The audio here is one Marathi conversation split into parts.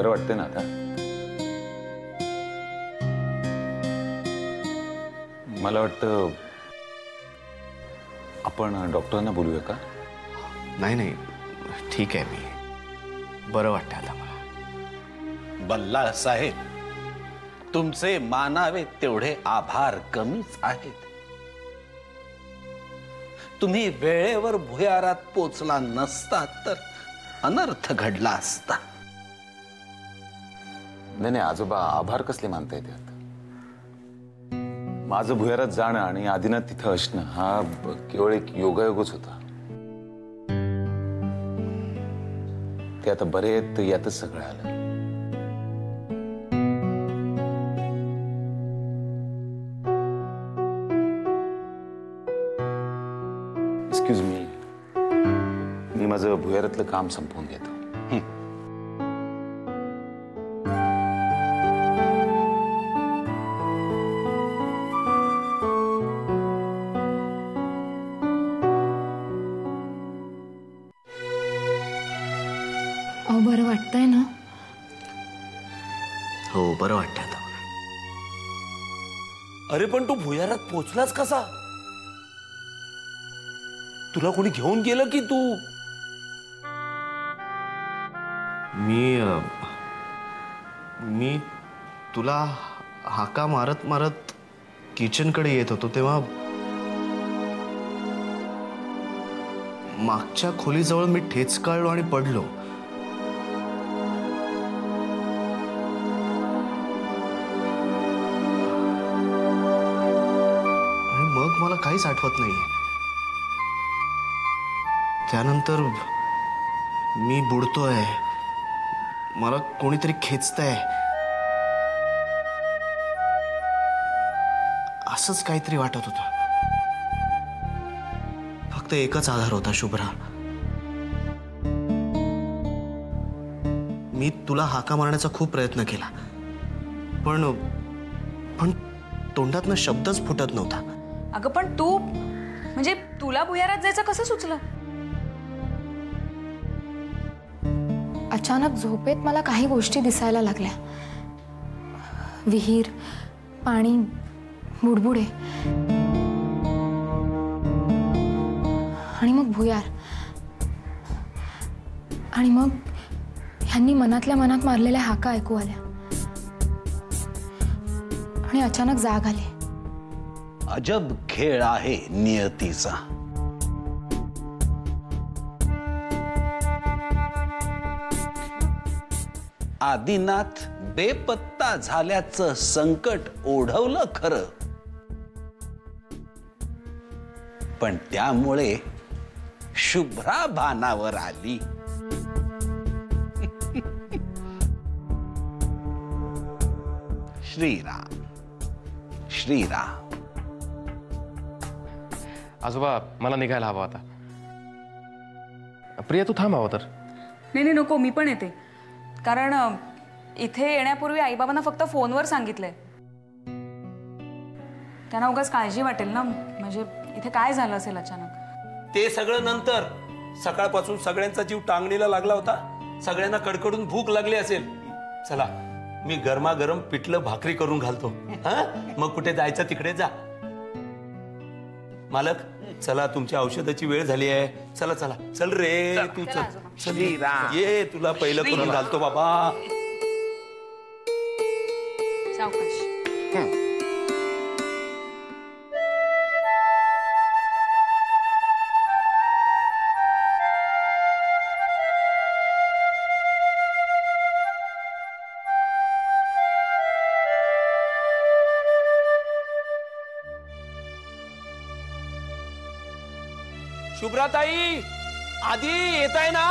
बरं वाटतंय ना आता? मला वाटतं आपण डॉक्टरांना बोलूया का? नाही नाही, ठीक आहे, मी बरं वाटतं आता मला. बल्ला साहेब, तुमचे मानावे तेवढे आभार कमीच आहेत. तुम्ही वेळेवर भुयारात पोचला नसता तर अनर्थ घडला असता. नाही नाही आजोबा, आभार कसले मानता येतात? माझं भुयारात जाणं आणि आदिनाथ तिथं असणं हा केवळ एक योगायोगच होता. ते आता बरे आहेत यातच सगळं आलं. एक्सक्यूज मी माझं भुयारातलं काम संपवून घेतो. बरं वाटतंय ना? हो, बरं वाटतंय आता. अरे पण तू भुयारात पोचलास कसा? तुला कोणी घेऊन गेलं की तू? मी तुला हाका मारत मारत किचनकडे येत होतो तेव्हा मागच्या खोलीजवळ मी ठेचकाळलो आणि पडलो. आणि मग मला काहीच आठवत नाहीये. त्यानंतर मी बुडतोय, मला कोणीतरी खेचतंय, असंच काहीतरी वाटत होतं. फक्त एकच आधार होता, शुभ्रा. मी तुला हाका मारण्याचा खूप प्रयत्न केला, पण तोंडातनं शब्दच फुटत नव्हता. अगं पण तू म्हणजे तुला भुयारात जायचं कसं सुचलं? अचानक झोपेत मला काही गोष्टी दिसायला लागल्या. विहीर, पाणी, बुडबुडे आणि मग भुयार. आणि मग ह्यांनी मनातल्या मनात मारलेल्या हाका ऐकू आल्या आणि अचानक जाग आली. अजब खेळ आहे नियतीचा. आदिनाथ बेपत्ता झाल्याचं संकट ओढवलं खरं, पण त्यामुळे शुभ्रा भानावर आली. श्रीराम श्रीराम. आजोबा, मला निघायला हवं आता. प्रिया, तू थांब हवं तर. नाही नको, मी पण येते. कारण इथे येण्यापूर्वी आईबाबांना फक्त फोनवर सांगितलंय. त्यांना उगाच काळजी वाटेल ना, म्हणजे इथे काय झालं असेल अचानक. ते सगळं नंतर. सकाळपासून सगळ्यांचा जीव टांगणीला लागला होता. सगळ्यांना कडकडून भूक लागली असेल. चला, मी गरमागरम पिठलं भाकरी करून घालतो. हा, मग कुठे जायचं तिकडे जा. मालक, चला, तुमच्या औषधाची वेळ झाली आहे. चला चला, चल रे, तू चल. ये, तुला पहिलं करून घालतो बाबा. सावकाश. शुभ्राताई, आधी येत आहे ना?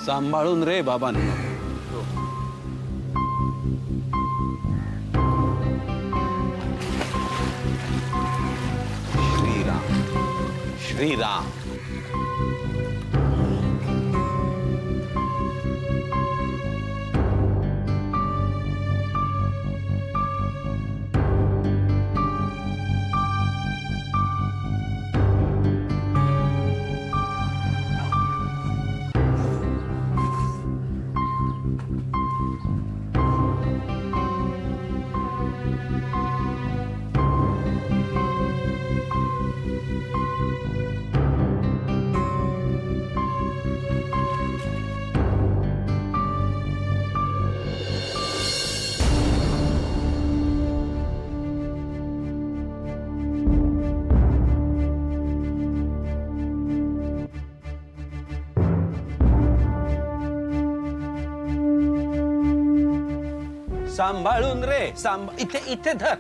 सांभाळून रे बाबांना. श्रीराम श्रीराम. सांभाळून रे इथे इथे धर.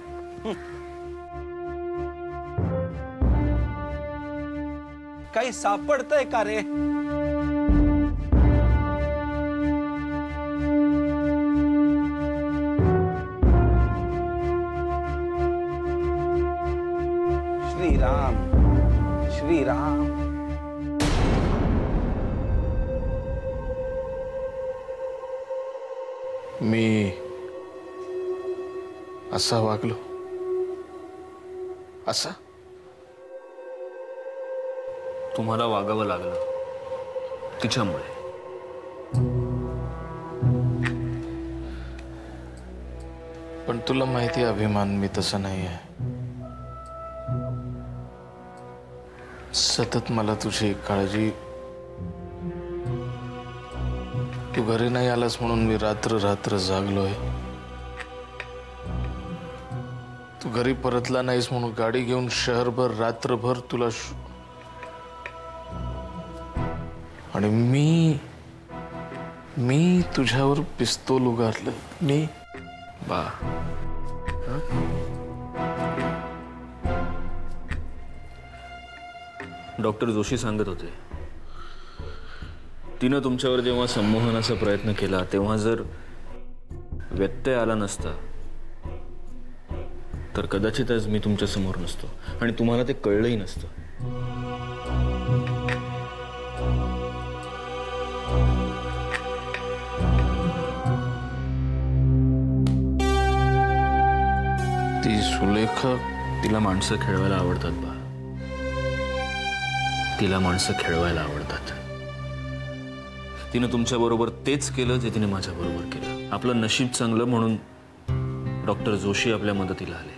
काही सापडतंय का रे? श्रीराम श्रीराम. मी असा वागलो, असा तुम्हाला वागावं लागलं तिच्यामुळे. पण तुला माहिती आहे अभिमान, मी तसं नाही आहे. सतत मला तुझी काळजी. तू घरी नाही आलास म्हणून मी रात्र रात्र जागलोय. तू घरी परतला नाहीस म्हणून गाडी घेऊन शहरभर रात्रभर तुला आणि मी तुझ्यावर पिस्तूल उगारलं. मी बा डॉक्टर जोशी सांगत होते, तिनं तुमच्यावर जेव्हा संमोहनाचा प्रयत्न केला तेव्हा जर व्यत्यय आला नसता तर कदाचित आज मी तुमच्या समोर नसतो आणि तुम्हाला ते कळलंही नसतं. ती सुलेखा, तिला माणसं खेळवायला आवडतात बा. तिला माणसं खेळवायला आवडतात. तिनं तुमच्या बरोबर तेच केलं जे तिने माझ्या बरोबर केलं. आपलं नशीब चांगलं म्हणून डॉक्टर जोशी आपल्या मदतीला आले.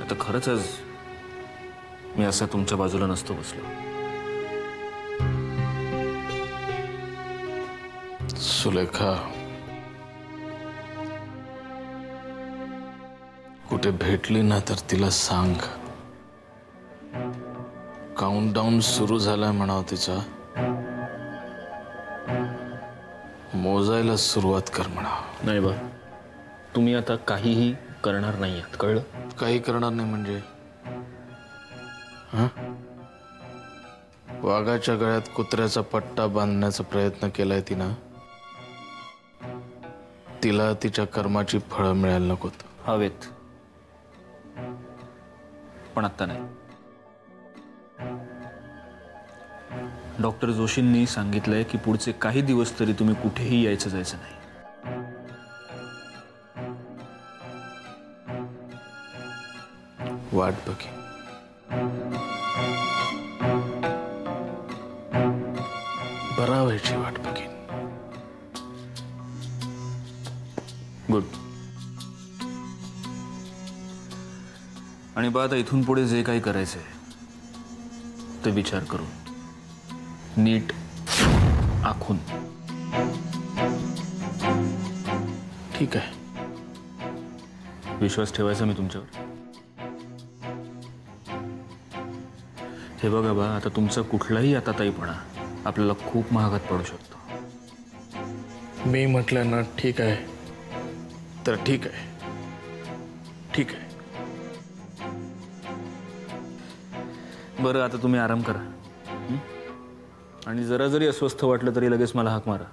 आता खरंच आज मी असं तुमच्या बाजूला नसतो बसलो. सुलेखा, कुठे भेटली ना तर तिला सांग, काउंटडाऊन सुरू झालाय म्हणावं तिचा. मोजायला सुरुवात कर म्हणा. नाही बा, तुम्ही आता काहीही करणार नाही आहात, कळलं? काही करणार नाही म्हणजे? वाघाच्या गळ्यात कुत्र्याचा पट्टा बांधण्याचा प्रयत्न केलाय तिनं. तिला तिच्या कर्माची फळं मिळायला नकोत. हवेत, पण आता नाही. डॉक्टर जोशींनी सांगितलंय की पुढचे काही दिवस तरी तुम्ही कुठेही यायचं जायचं नाही. वाट बघी. बरा व्हायची वाट बघी. गुड. आणि बा आता इथून पुढे जे काही करायचंय ते विचार करून, नीट आखून. ठीक आहे. विश्वास ठेवायचा मी तुमच्यावर. हे बघा बा, आता तुमचा कुठलाही आताताईपणा आपल्याला खूप महागात पडू शकतो. मी म्हटलं ना ठीक आहे तर ठीक आहे. ठीक आहे. बरं, आता तुम्ही आराम करा. आणि जरा जरी अस्वस्थ वाटलं तरी लगेच मला हाक मारा.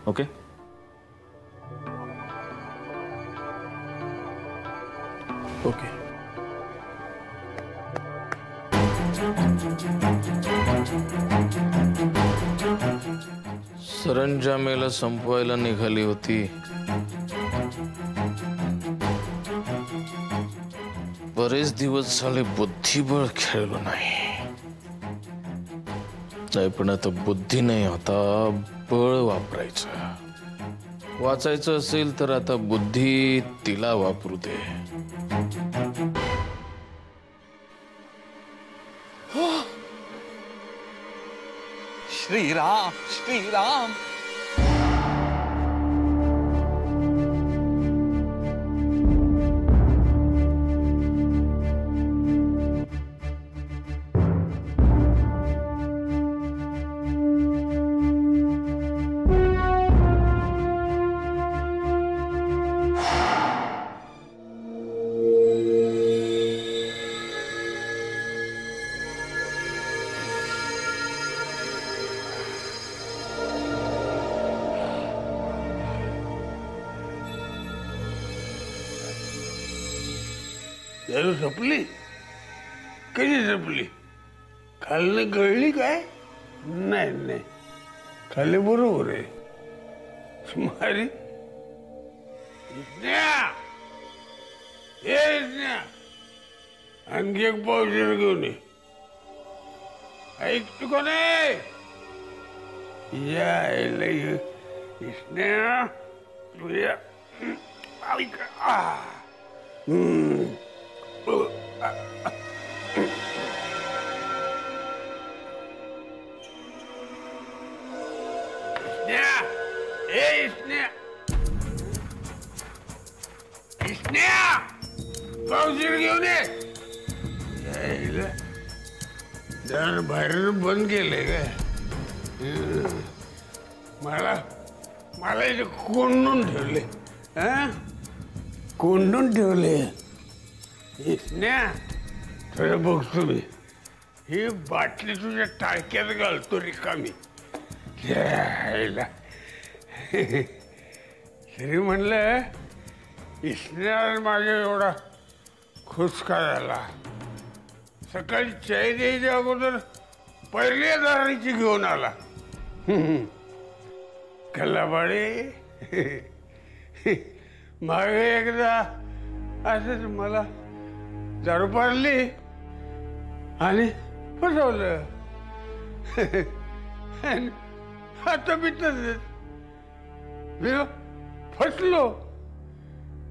ओके? ओके. सरंजामेला संपवायला निघाली होती. बरेच दिवस झाले बुद्धिबळ खेळलो नाही. पण आता बुद्धी नाही, आता बळ वापरायचं. वाचायचं असेल तर आता बुद्धी तिला वापरू दे. श्रीराम श्रीराम. दारू संपली? कधी संपली? खाल्लं गळली काय? नाही नाही, खाल्ले बरोबर आहे. सुमारी आणखी एक पावशेर घेऊन ये. ऐकतो का नाही? यायला स्नेहा तुझ्या ऐक. पावशीर घेऊन ये. दार बाहेर बंद केलंय काय? मला इथे कोंडून ठेवले. कोंडून ठेवले. थोडं बघतो मी. ही बाटली तुझ्या टाळक्यात घालतो रिकामी. तरी म्हणलं इसण्यावर माझ्या एवढा खुश करायला. सकाळी चाय द्यायच्या अगोदर पहिल्या दाराची घेऊन आला. कल्लाबाडी मागे एकदा असंच मला दारू पाडली आणि फसवलं. आता मी तसंच फसलो.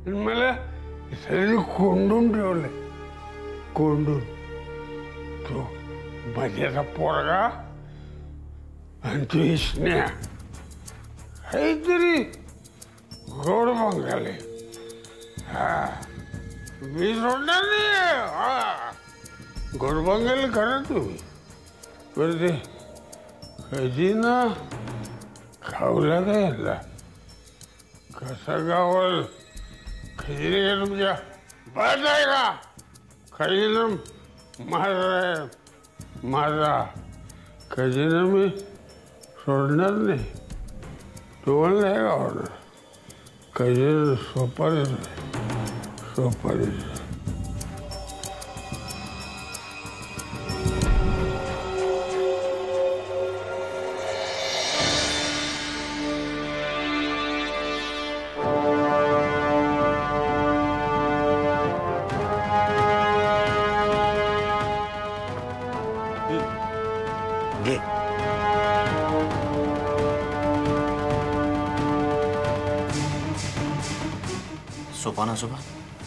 मला कोंडून ठेवलंय. कोंडून तो माझ्याचा पोरगा आणि तू स्नेहा काहीतरी गोड बंगाले. मी सोडणार नाही. गोड बंगाले करा तुम्ही. पण ते कधी ना खावला काय याला कसा गावल खजिने का तुमच्या बस आहे का? खजिना माझा आहे. माझा खजिना मी सोडणार नाही. तुम्हाला नाही का होणार? खजिना सोपारीच आहे. सोपारीच. सोपा ना सोपा.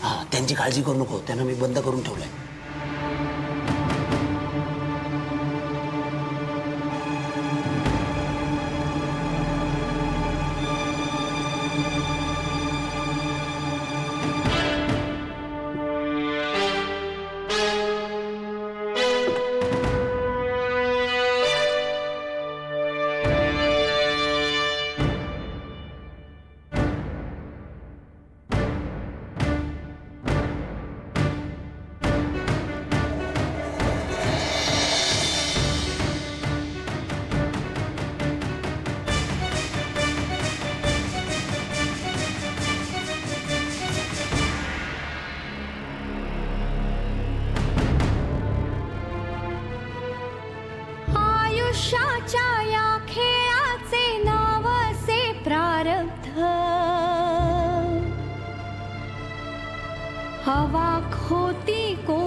हा, त्यांची काळजी करू नको. त्यांना मी बंद करून ठेवलंय. आयुष्याच्या या खेळाचे नाव असे प्रारब्ध. हवा होती को